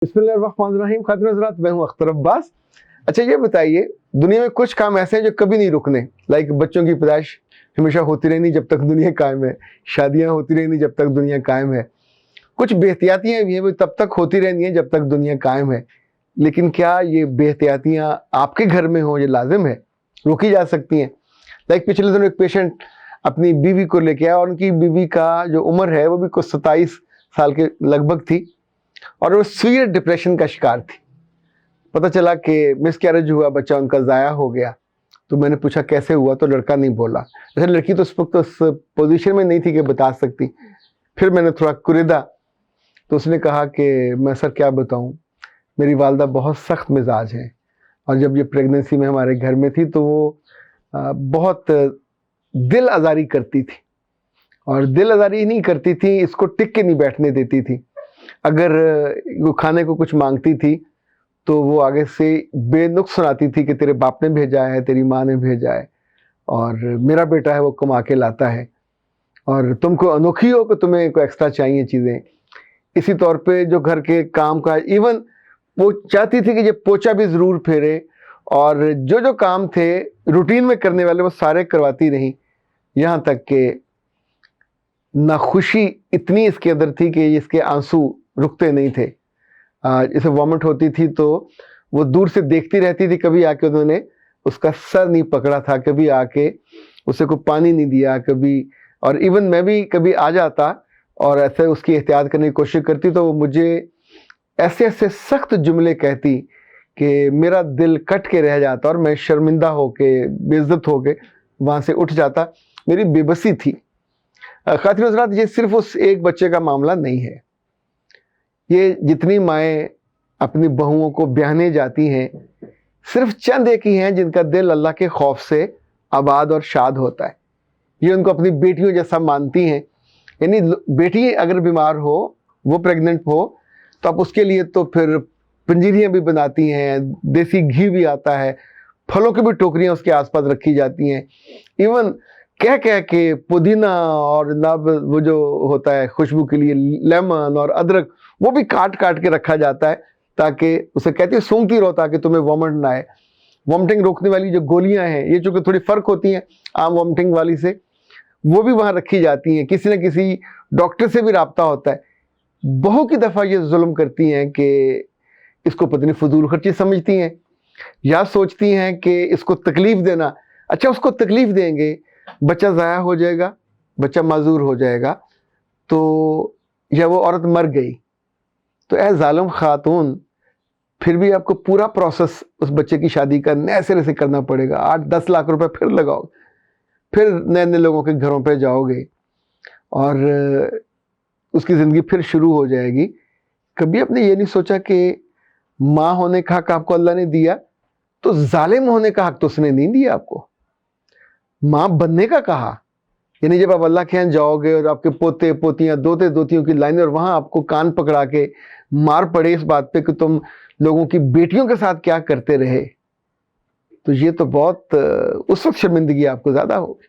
बिस्मिल्लाहिर्रहमानिर्रहीम। खातिन हज़रात, मैं हूँ अख्तर अब्बास। अच्छा ये बताइए, दुनिया में कुछ काम ऐसे हैं जो कभी नहीं रुकने, लाइक बच्चों की पैदाइश हमेशा होती रहनी जब तक दुनिया कायम है, शादियाँ होती रहनी जब तक दुनिया कायम है, कुछ बेहतियातियाँ भी हैं वो तब तक होती रहनी है जब तक दुनिया कायम है। लेकिन क्या ये बेहतियातियाँ आपके घर में हो, ये लाजिम है, रोकी जा सकती हैं? लाइक पिछले दिनों एक पेशेंट अपनी बीवी को लेके आया और उनकी बीवी का जो उम्र है वो भी कुछ 27 साल के लगभग थी और वो सीवियर डिप्रेशन का शिकार थी। पता चला कि मिसकैरेज हुआ, बच्चा उनका ज़ाया हो गया। तो मैंने पूछा कैसे हुआ, तो लड़का नहीं बोला। अच्छा, लड़की तो उस वक्त उस पोजीशन में नहीं थी कि बता सकती। फिर मैंने थोड़ा कुरेदा तो उसने कहा कि मैं सर क्या बताऊं, मेरी वालदा बहुत सख्त मिजाज है और जब ये प्रेगनेंसी में हमारे घर में थी तो वो बहुत दिल आज़ारी करती थी और दिल आज़ारी नहीं करती थी, इसको टिक के नहीं बैठने देती थी। अगर वो खाने को कुछ मांगती थी तो वो आगे से बेनुक्स सुनाती थी कि तेरे बाप ने भेजा है, तेरी माँ ने भेजा है और मेरा बेटा है वो कमा के लाता है और तुमको अनोखी हो कि तुम्हें कोई एक्स्ट्रा चाहिए चीज़ें। इसी तौर पे जो घर के काम का, इवन वो चाहती थी कि ये पोछा भी ज़रूर फेरे और जो जो काम थे रूटीन में करने वाले वो सारे करवाती रही। यहाँ तक कि नाखुशी इतनी इसके अंदर थी कि इसके आंसू रुकते नहीं थे। इसे वॉमिट होती थी तो वो दूर से देखती रहती थी, कभी आके उन्होंने उसका सर नहीं पकड़ा था, कभी आके उसे कोई पानी नहीं दिया कभी। और इवन मैं भी कभी आ जाता और ऐसे उसकी एहतियात करने की कोशिश करती तो वो मुझे ऐसे ऐसे सख्त जुमले कहती कि मेरा दिल कट के रह जाता और मैं शर्मिंदा होके, बेइज्जत होके वहाँ से उठ जाता। मेरी बेबसी थी। खातिन हज़रात, ये सिर्फ उस एक बच्चे का मामला नहीं है। ये जितनी माएँ अपनी बहुओं को ब्याहने जाती हैं, सिर्फ चंद एक ही हैं जिनका दिल अल्लाह के खौफ से आबाद और शाद होता है। ये उनको अपनी बेटियों जैसा मानती हैं। यानी बेटी अगर बीमार हो, वो प्रेग्नेंट हो, तो आप उसके लिए तो फिर पंजीरियाँ भी बनाती हैं, देसी घी भी आता है, फलों की भी टोकरियाँ उसके आसपास रखी जाती हैं। इवन कह कह के पुदीना और जनाब वो जो होता है खुशबू के लिए लेमन और अदरक, वो भी काट काट के रखा जाता है ताकि उसे कहती है सूंघती रहो ताकि तुम्हें वॉमिट ना आए। वॉमिटिंग रोकने वाली जो गोलियां हैं, ये चूँकि थोड़ी फ़र्क होती हैं आम वॉमिटिंग वाली से, वो भी वहाँ रखी जाती हैं। किसी न किसी डॉक्टर से भी रब्ता होता है। बहु की दफ़ा ये जुल्म करती हैं कि इसको पता नहीं फजूल खर्ची समझती हैं या सोचती हैं कि इसको तकलीफ़ देना, अच्छा उसको तकलीफ़ देंगे, बच्चा ज़ाया हो जाएगा, बच्चा माजूर हो जाएगा, तो या वो औरत मर गई तो ऐ जालिम खातून, फिर भी आपको पूरा प्रोसेस उस बच्चे की शादी का नए सिरे से करना पड़ेगा। 8-10 लाख रुपए फिर लगाओ, फिर नए नए लोगों के घरों पे जाओगे और उसकी ज़िंदगी फिर शुरू हो जाएगी। कभी आपने ये नहीं सोचा कि माँ होने का हक आपको अल्लाह ने दिया, तो जालिम होने का हक तो उसने नहीं दिया आपको। माँ बनने का कहा, यानी जब आप अल्लाह के यहाँ जाओगे और आपके पोते पोतियाँ, दोते दोतियों की लाइनें, और वहाँ आपको कान पकड़ा के मार पड़े इस बात पे कि तुम लोगों की बेटियों के साथ क्या करते रहे, तो ये तो बहुत उस वक्त शर्मिंदगी आपको ज़्यादा होगी।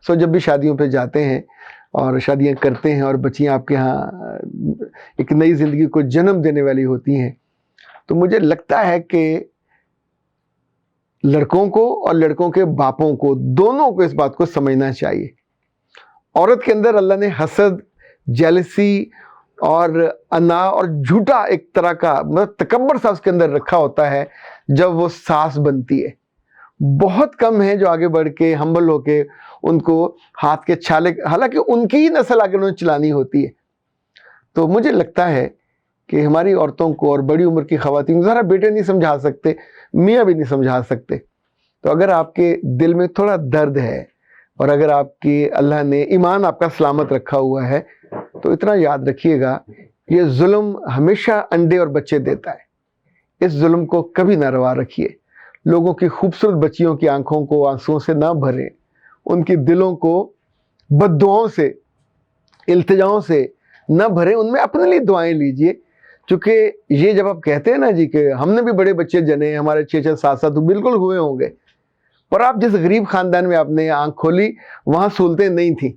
सो जब भी शादियों पे जाते हैं और शादियाँ करते हैं और बच्चियाँ आपके यहाँ एक नई ज़िंदगी को जन्म देने वाली होती हैं, तो मुझे लगता है कि लड़कों को और लड़कों के बापों को, दोनों को इस बात को समझना चाहिए। औरत के अंदर अल्लाह ने हसद, जेलसी और अना और झूठा एक तरह का मतलब तकब्बर सा उसके अंदर रखा होता है जब वो सास बनती है। बहुत कम है जो आगे बढ़ के हम्बल होके उनको हाथ के छाले, हालांकि उनकी ही नस्ल आगे उन्हें चलानी होती है। तो मुझे लगता है कि हमारी औरतों को और बड़ी उम्र की ख़वातीन, ज़रा बेटे नहीं समझा सकते, मियाँ भी नहीं समझा सकते, तो अगर आपके दिल में थोड़ा दर्द है और अगर आपकी अल्लाह ने ईमान आपका सलामत रखा हुआ है, तो इतना याद रखिएगा, ये जुल्म हमेशा अंडे और बच्चे देता है। इस जुल्म को कभी ना रवा रखिए। लोगों की खूबसूरत बच्चियों की आंखों को आंसुओं से ना भरें, उनके दिलों को बद्दुआओं से, इल्तिजाओं से न भरें, उनमें अपने लिए दुआएं लीजिए। क्योंकि ये जब आप कहते हैं ना जी कि हमने भी बड़े बच्चे जने, हमारे 6-6 7-7 तो बिल्कुल हुए होंगे, पर आप जिस गरीब ख़ानदान में आपने आँख खोली वहाँ सहूलतें नहीं थी,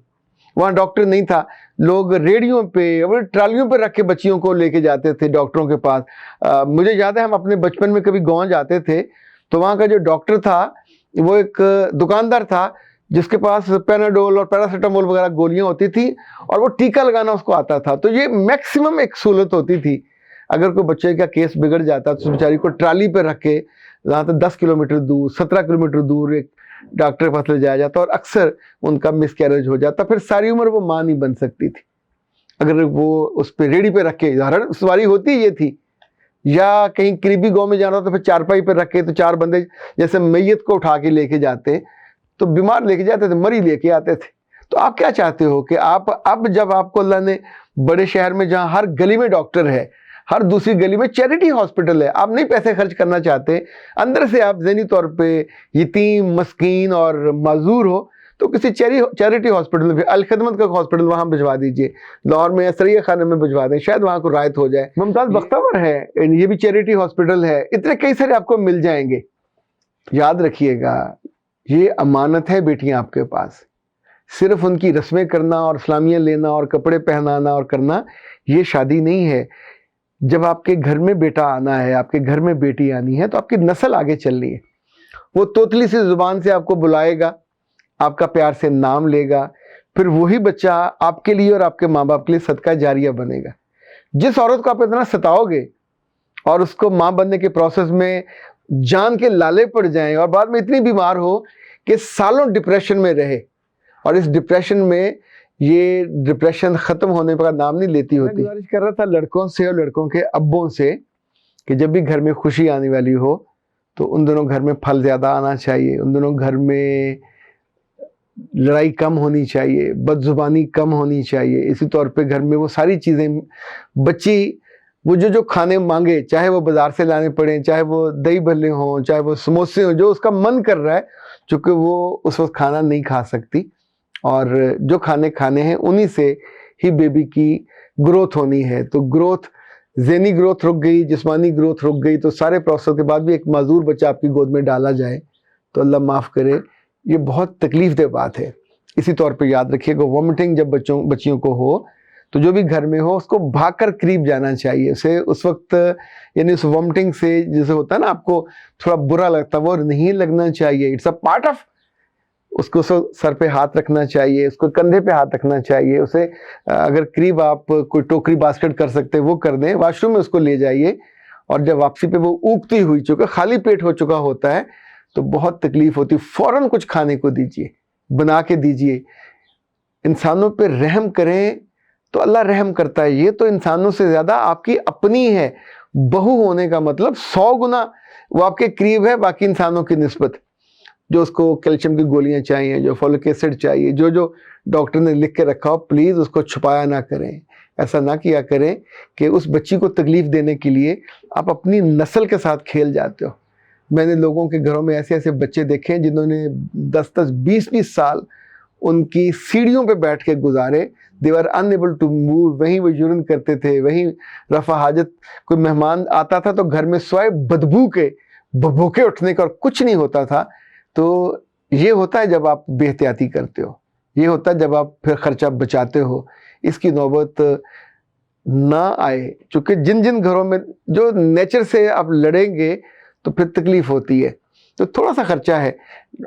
वहाँ डॉक्टर नहीं था, लोग रेडियो पे और ट्रालियों पे रख के बच्चियों को लेके जाते थे डॉक्टरों के पास। मुझे याद है हम अपने बचपन में कभी गाँव जाते थे तो वहाँ का जो डॉक्टर था वो एक दुकानदार था जिसके पास पेनाडोल और पैरासीटामोल वगैरह गोलियां होती थी और वो टीका लगाना उसको आता था। तो ये मैक्सिमम एक सहूलत होती थी। अगर कोई बच्चे का केस बिगड़ जाता तो उस बेचारी को ट्राली पे रख के जहाँ तक 10 किलोमीटर दूर 17 किलोमीटर दूर एक डॉक्टर के पास ले जाया जाता और अक्सर उनका मिसकैरेज हो जाता, फिर सारी उम्र वो माँ नहीं बन सकती थी। अगर वो उस पर रेडी पे रख के, उदाहरण सवारी होती ये थी, या कहीं करीबी गांव में जाना तो फिर चारपाई पे रख के तो 4 बंदे जैसे मैयत को उठा के लेके जाते, तो बीमार लेके जाते थे, मरी लेके आते थे। तो आप क्या चाहते हो कि आप अब जब आपको अल्लाह ने बड़े शहर में जहां हर गली में डॉक्टर है, हर दूसरी गली में चैरिटी हॉस्पिटल है, आप नहीं पैसे खर्च करना चाहते, अंदर से आप ज़हनी तौर पे यतीम मस्कीन और माजूर हो, तो किसी चैरिटी हॉस्पिटल में, अल खिदमत का हॉस्पिटल वहां भिजवा दीजिए, लाहौर में या सरिया खाने में भिजवा दें, शायद वहां को रायत हो जाए। मुमताज बख्तावर है, ये भी चैरिटी हॉस्पिटल है, इतने कई सारे आपको मिल जाएंगे। याद रखिएगा ये अमानत है बेटियां आपके पास, सिर्फ उनकी रस्में करना और इस्लामियाँ लेना और कपड़े पहनाना और करना ये शादी नहीं है। जब आपके घर में बेटा आना है, आपके घर में बेटी आनी है, तो आपकी नस्ल आगे चलनी है। वो तोतली सी जुबान से आपको बुलाएगा, आपका प्यार से नाम लेगा, फिर वही बच्चा आपके लिए और आपके माँ बाप के लिए सदका जारिया बनेगा। जिस औरत को आप इतना सताओगे और उसको माँ बनने के प्रोसेस में जान के लाले पड़ जाएं और बाद में इतनी बीमार हो कि सालों डिप्रेशन में रहे, और इस डिप्रेशन में ये डिप्रेशन ख़त्म होने का नाम नहीं लेती होती। मैं गुजारिश कर रहा था लड़कों से और लड़कों के अब्बों से कि जब भी घर में खुशी आने वाली हो तो उन दोनों घर में फल ज़्यादा आना चाहिए, उन दोनों घर में लड़ाई कम होनी चाहिए, बदजुबानी कम होनी चाहिए। इसी तौर पे घर में वो सारी चीज़ें, बच्ची वो जो खाने मांगे, चाहे वो बाज़ार से लाने पड़े, चाहे वो दही भल्ले हों, चाहे वो समोसे हों, जो उसका मन कर रहा है, चूँकि वो उस वक्त खाना नहीं खा सकती, और जो खाने खाने हैं उन्हीं से ही बेबी की ग्रोथ होनी है। तो ग्रोथ, ज़हनी ग्रोथ रुक गई, जिस्मानी ग्रोथ रुक गई, तो सारे प्रोसेस के बाद भी एक माजूर बच्चा आपकी गोद में डाला जाए तो अल्लाह माफ़ करे, ये बहुत तकलीफ दे बात है। इसी तौर पे याद रखिएगा वॉमिटिंग जब बच्चियों को हो तो जो भी घर में हो उसको भागकर करीब जाना चाहिए। उसे उस वक्त, यानी उस वॉमिटिंग से जैसे होता है ना आपको थोड़ा बुरा लगता है, वो नहीं लगना चाहिए। इट्स अ पार्ट ऑफ, उसको सर पे हाथ रखना चाहिए, उसको कंधे पे हाथ रखना चाहिए, उसे अगर करीब आप कोई टोकरी बास्केट कर सकते वो कर दें, वॉशरूम में उसको ले जाइए, और जब वापसी पे वो उगती हुई, चूँकि खाली पेट हो चुका होता है तो बहुत तकलीफ होती, फ़ौरन कुछ खाने को दीजिए, बना के दीजिए। इंसानों पे रहम करें तो अल्लाह रहम करता है। ये तो इंसानों से ज़्यादा आपकी अपनी है। बहू होने का मतलब 100 गुना वो आपके करीब है बाकी इंसानों की निस्बत। जो उसको कैल्शियम की गोलियां चाहिए, जो फॉलिक एसिड चाहिए, जो डॉक्टर ने लिख के रखा हो, प्लीज़ उसको छुपाया ना करें। ऐसा ना किया करें कि उस बच्ची को तकलीफ़ देने के लिए आप अपनी नस्ल के साथ खेल जाते हो। मैंने लोगों के घरों में ऐसे ऐसे बच्चे देखे हैं जिन्होंने 10-10, 20-20 साल उनकी सीढ़ियों पे बैठ के गुजारे। दे वर अनएबल टू मूव, वहीं वो यूरिन करते थे, वहीं रफ़ा हाजत, कोई मेहमान आता था तो घर में स्वाय बदबू के भभूके उठने का और कुछ नहीं होता था। तो ये होता है जब आप बेहतियाती करते हो, ये होता है जब आप फिर खर्चा बचाते हो। इसकी नौबत ना आए, क्योंकि जिन जिन घरों में जो नेचर से आप लड़ेंगे तो फिर तकलीफ होती है। तो थोड़ा सा खर्चा है,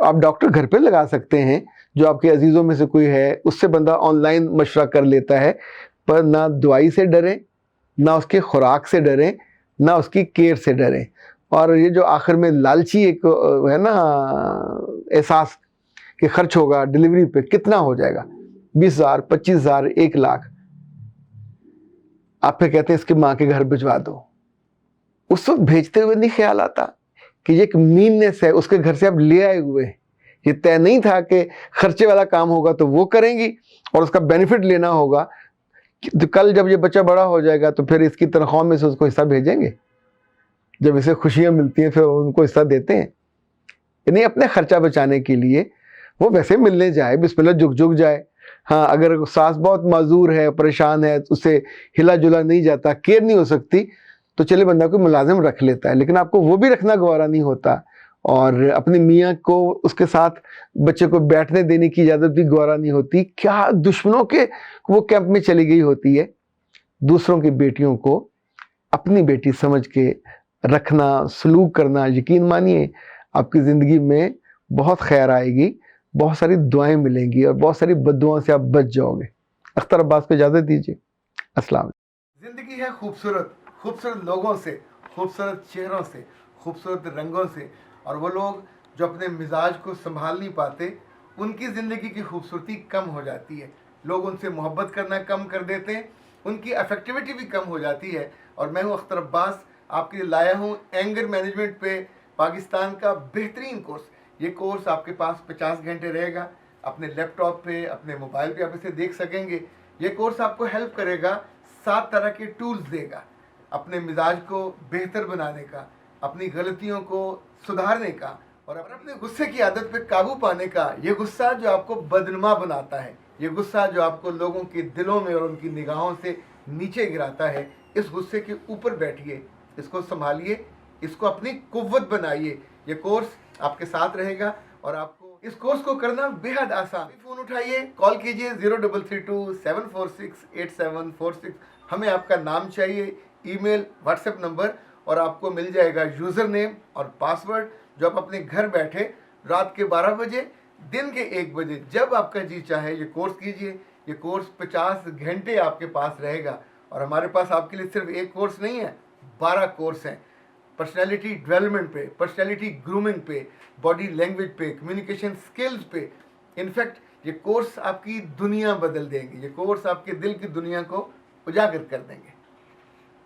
आप डॉक्टर घर पे लगा सकते हैं, जो आपके अजीज़ों में से कोई है उससे बंदा ऑनलाइन मशवरा कर लेता है, पर ना दवाई से डरें, ना उसके खुराक से डरें, ना उसकी केयर से डरें। और ये जो आखिर में लालची एक है ना एहसास कि खर्च होगा डिलीवरी पे, कितना हो जाएगा, 20,000, 25,000, 1 लाख, आप फिर कहते हैं इसकी माँ के घर भिजवा दो। उस वक्त भेजते हुए नहीं ख्याल आता कि ये एक मीननेस है, उसके घर से आप ले आए हुए। ये तय नहीं था कि खर्चे वाला काम होगा तो वो करेंगी और उसका बेनिफिट लेना होगा। तो कल जब ये बच्चा बड़ा हो जाएगा तो फिर इसकी तनख्वाह में से उसको हिस्सा भेजेंगे, जब इसे खुशियाँ मिलती हैं फिर उनको हिस्सा देते हैं। यानी अपने खर्चा बचाने के लिए वो वैसे मिलने जाए, बिस्मिल्लाह झुक जाए। हाँ, अगर सास बहुत माजूर है, परेशान है, उससे हिला जुला नहीं जाता, केयर नहीं हो सकती, तो चले बंदा कोई मुलाजिम रख लेता है, लेकिन आपको वो भी रखना गवारा नहीं होता اور اپنے میاں کو اس کے ساتھ بچے کو بیٹھنے دینے کی اجازت بھی گوارا نہیں ہوتی، کیا دشمنوں کے وہ کیمپ میں چلی گئی ہوتی ہے۔ دوسروں کی بیٹیوں کو اپنی بیٹی سمجھ کے رکھنا، سلوک کرنا، یقین مانیے آپ کی زندگی میں بہت خیر آئے گی، بہت ساری دعائیں ملیں گی اور بہت ساری بد دعاؤں سے آپ بچ جاؤ گے۔ اختر عباس کو اجازت دیجیے، السلام علیکم۔ زندگی ہے خوبصورت، خوبصورت لوگوں سے، خوبصورت چہروں سے، خوبصورت رنگوں سے، اور وہ لوگ جو اپنے مزاج کو سنبھال نہیں پاتے ان کی زندگی کی خوبصورتی کم ہو جاتی ہے، لوگ ان سے محبت کرنا کم کر دیتے ہیں، ان کی افیکٹیوٹی بھی کم ہو جاتی ہے۔ اور میں ہوں اختر عباس، آپ کے لیے لایا ہوں اینگر مینجمنٹ پہ پاکستان کا بہترین کورس۔ یہ کورس آپ کے پاس 50 گھنٹے رہے گا، اپنے لیپ ٹاپ پہ، اپنے موبائل پہ آپ اسے دیکھ سکیں گے۔ یہ کورس آپ کو ہیلپ کرے گا، 7 طرح کے ٹولز دے گا اپنے مزاج کو بہتر بنانے کا، اپنی غلطیوں کو سدھارنے کا، اور اپنے غصے کی عادت پہ قابو پانے کا۔ یہ غصہ جو آپ کو بدنما بناتا ہے، یہ غصہ جو آپ کو لوگوں کے دلوں میں اور ان کی نگاہوں سے نیچے گراتا ہے، اس غصے کے اوپر بیٹھیے، اس کو سنبھالیے، اس کو اپنی قوت بنائیے۔ یہ کورس آپ کے ساتھ رہے گا اور آپ کو اس کورس کو کرنا بے حد آسان۔ فون اٹھائیے، کال کیجئے 0332-746-8746۔ ہمیں آپ کا نام چاہیے، ای میل، واٹس ایپ نمبر، اور آپ کو مل جائے گا یوزر نیم اور پاسورڈ، جو آپ اپنے گھر بیٹھے رات کے 12 بجے، دن کے 1 بجے، جب آپ کا جی چاہے یہ کورس کیجئے۔ یہ کورس 50 گھنٹے آپ کے پاس رہے گا، اور ہمارے پاس آپ کے لیے صرف ایک کورس نہیں ہے، 12 کورس ہیں، پرسنالٹی ڈیولپمنٹ پہ، پرسنالٹی گرومنگ پہ، باڈی لینگویج پہ، کمیونیکیشن سکلز پہ۔ انفیکٹ یہ کورس آپ کی دنیا بدل دیں گے، یہ کورس آپ کے دل کی دنیا کو اجاگر کر دیں گے۔